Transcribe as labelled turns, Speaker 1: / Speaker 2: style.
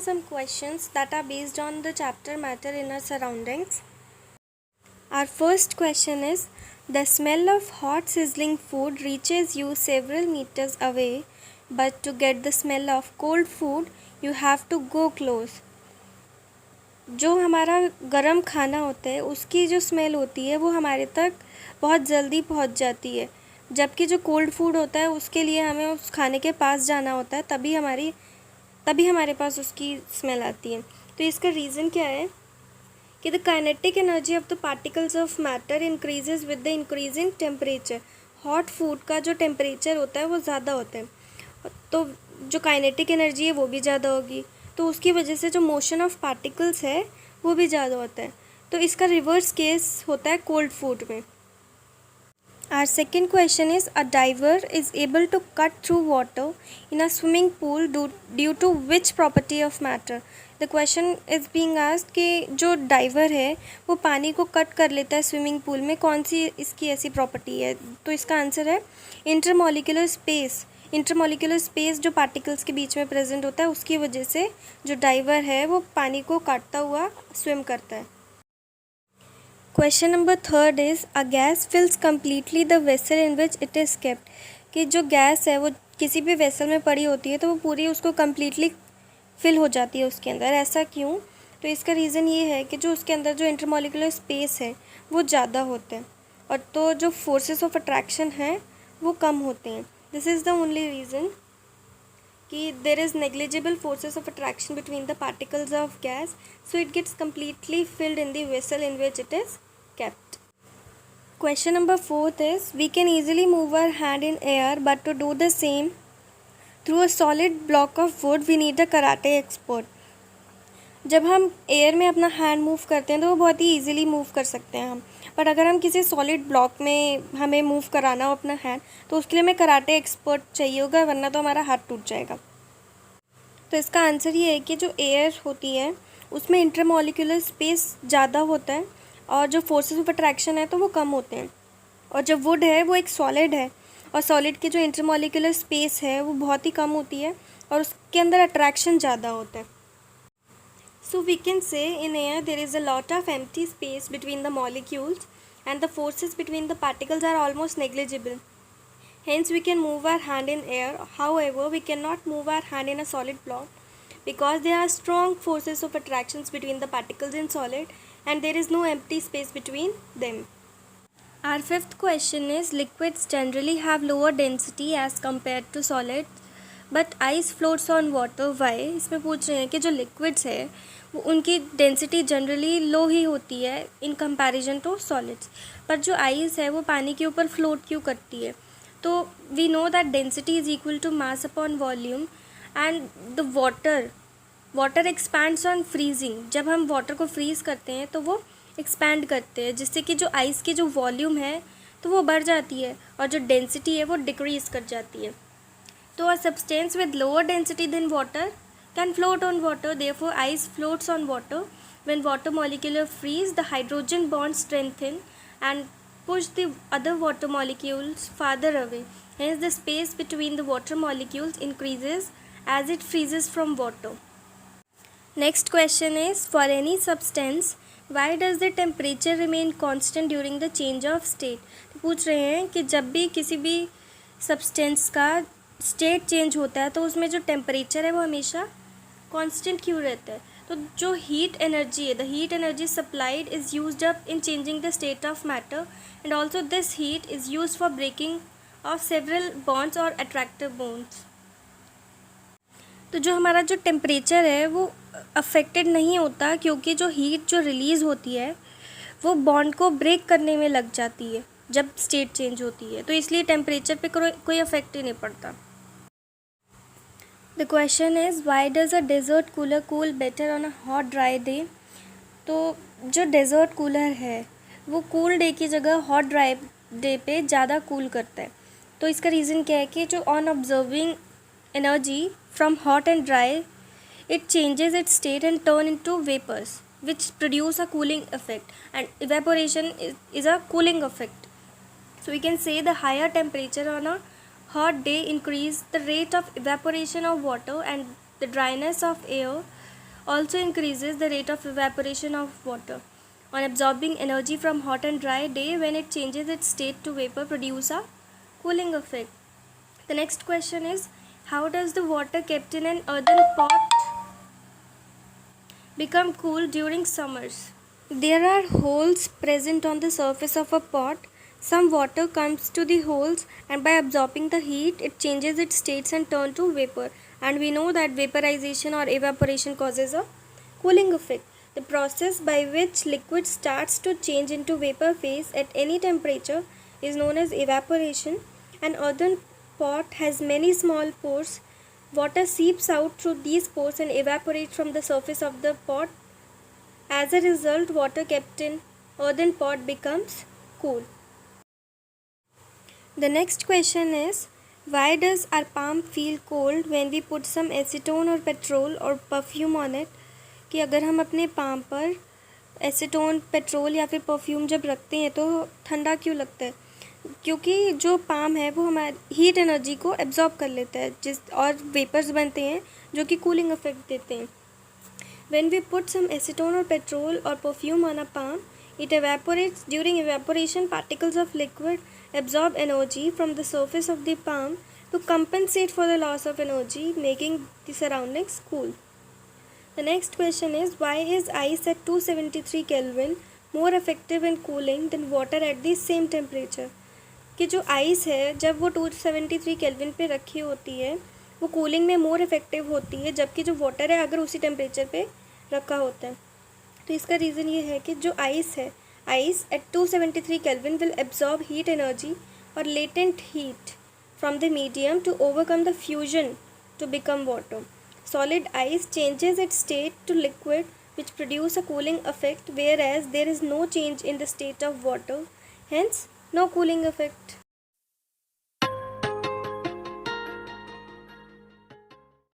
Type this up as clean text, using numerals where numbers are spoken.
Speaker 1: are some questions that are based on the chapter Matter in Our Surroundings. Our first question is, the smell of hot sizzling food reaches you several meters away, but to get the smell of cold food, you have to go close. जो हमारा गरम खाना होता है उसकी जो smell होती है वो हमारे तक बहुत जल्दी पहुंच जाती है, जबकि जो कोल्ड फूड होता है उसके लिए हमें उस खाने के पास जाना होता है, तभी हमारे पास उसकी स्मेल आती है। तो इसका रीज़न क्या है कि the kinetic energy of the particles of matter increases with the increasing temperature. Hot food का जो टेम्परेचर होता है वो ज़्यादा होता है, तो जो काइनेटिक एनर्जी है वो भी ज़्यादा होगी, तो उसकी वजह से जो मोशन ऑफ पार्टिकल्स है वो भी ज़्यादा होता है। तो इसका रिवर्स केस होता है कोल्ड फूड में। Our second question is, a diver is able to cut through water in a swimming pool due to which property of matter? The question is being asked कि जो driver है वो पानी को cut कर लेता है स्विमिंग पूल में, कौन सी इसकी ऐसी प्रॉपर्टी है? तो इसका आंसर है इंटरमॉलिक्यूलर स्पेस। इंटरमॉलिक्यूलर स्पेस जो पार्टिकल्स के बीच में प्रेजेंट होता है उसकी वजह से जो डाइवर है वो पानी को काटता हुआ स्विम करता है। Question number third is, a gas fills completely the vessel in which it is kept. कि जो गैस है वो किसी भी वेसल में पड़ी होती है तो वो पूरी उसको कम्प्लीटली फिल हो जाती है उसके अंदर। ऐसा क्यों? तो इसका रीज़न ये है कि जो उसके अंदर जो इंटरमॉलिक्यूलर स्पेस है वो ज़्यादा होते हैं, और तो जो फोर्सेस ऑफ अट्रैक्शन हैं वो कम होते हैं। This is the only reason कि there is negligible forces of attraction between the particles of gas, so it gets completely filled in the vessel in which it is kept. Question number 4 is, we can easily move our hand in air, but to do the same through a solid block of wood we need a karate expert. जब हम air में अपना hand move करते हैं तो वो बहुत ही easily move कर सकते हैं हम, बट अगर हम किसी सॉलिड ब्लॉक में हमें मूव कराना हो अपना हैंड तो उसके लिए हमें कराटे एक्सपर्ट चाहिए होगा, वरना तो हमारा हाथ टूट जाएगा। तो इसका आंसर ये है कि जो एयर होती है उसमें इंटरमॉलिक्यूलर स्पेस ज़्यादा होता है और जो फोर्सेस ऑफ अट्रैक्शन है तो वो कम होते हैं, और जब वुड है वो एक सॉलिड है और सॉलिड की जो इंटरमॉलिक्यूलर स्पेस है वो बहुत ही कम होती है और उसके अंदर अट्रैक्शन ज़्यादा होता है। सो we can say in air there is a lot of empty space between the molecules and the forces between the particles are almost negligible, hence we can move our hand in air. However, we cannot move our hand in a solid block because there are strong forces of attractions between the particles in solid and there is no empty space between them. Our fifth question is, liquids generally have lower density as compared to solids but ice floats on water. Why? इसमें पूछ रहे हैं कि जो liquids है वो उनकी density generally लो ही होती है इन कंपैरिजन टू सॉलिड्स, पर जो आइस है वो पानी के ऊपर फ्लोट क्यों करती है? तो we know that density is equal to mass upon volume and the water expands on freezing. जब हम वाटर को फ्रीज़ करते हैं तो वो एक्सपैंड करते हैं, जिससे कि जो आइस की जो वॉल्यूम है तो वो बढ़ जाती है और जो डेंसिटी है वो डिक्रीज़ कर जाती है। तो a substance with lower density than water can float on water, therefore ice floats on water. When water molecular freeze, the hydrogen bond strengthen and push the other water molecules farther away. Hence, the space between the water molecules increases as it freezes from water. Next question is, for any substance, why does the temperature remain constant during the change of state? तो पूछ रहे हैं कि जब भी किसी भी substance का state change होता है तो उसमें जो temperature है वो हमेशा constant क्यों रहता है? तो जो हीट एनर्जी है, the heat energy supplied is used up in changing the state of matter and also this heat is used for breaking of several bonds और अट्रैक्टिव बॉन्ड्स। तो जो हमारा जो टेम्परेचर है वो अफेक्टेड नहीं होता, क्योंकि जो हीट जो रिलीज़ होती है वो बॉन्ड को ब्रेक करने में लग जाती है जब स्टेट चेंज होती है, तो इसलिए टेम्परेचर पे कोई अफेक्ट ही नहीं पड़ता। The question is, why does a desert cooler cool better on a hot dry day? तो जो डेज़र्ट कूलर है वो कूल डे की जगह हॉट ड्राई डे पे ज़्यादा कूल करता है। तो इसका रीज़न क्या है कि जो on observing energy from hot and dry, it changes its state and turn into vapours which produce a cooling effect, and evaporation is a cooling effect. So we can say the higher temperature on a hot day increase the rate of evaporation of water and the dryness of air also increases the rate of evaporation of water. On absorbing energy from hot and dry day, when it changes its state to vapor, produce a cooling effect. The next question is, how does the water kept in an earthen pot become cool during summers? There are holes present on the surface of a pot. Some water comes to the holes, and by absorbing the heat, it changes its states and turn to vapor. And we know that vaporization or evaporation causes a cooling effect. The process by which liquid starts to change into vapor phase at any temperature is known as evaporation. An earthen pot has many small pores. Water seeps out through these pores and evaporates from the surface of the pot. As a result, water kept in earthen pot becomes cool. The next question is, why does our palm feel cold when we put some acetone or petrol or perfume on it? कि अगर हम अपने palm पर acetone, petrol या फिर perfume जब रखते हैं तो ठंडा क्यों लगता है? क्योंकि जो पाम है वो हमारी हीट एनर्जी को एब्जॉर्ब कर लेता है और वेपर्स बनते हैं जो कि कूलिंग इफेक्ट देते हैं. When we put some acetone or petrol or perfume on a palm, it evaporates. During evaporation, particles of liquid absorb energy from the surface of the palm to compensate for the loss of energy, making the surroundings cool. The next question is, why is ice at 273 Kelvin more effective in cooling than water at the same temperature? कि जो ice है जब वो 273 kelvin पे रखी होती है वो कूलिंग में मोर इफेक्टिव होती है, जबकि जो वाटर है अगर उसी टेम्परेचर पे रखा होता है. तो इसका रीज़न ये है कि जो आइस है, ice at 273 kelvin will absorb heat energy और latent heat from the medium to overcome the fusion to become water. Solid ice changes its state to liquid, which produce a cooling effect, whereas there is no change in the state of water, hence no cooling effect.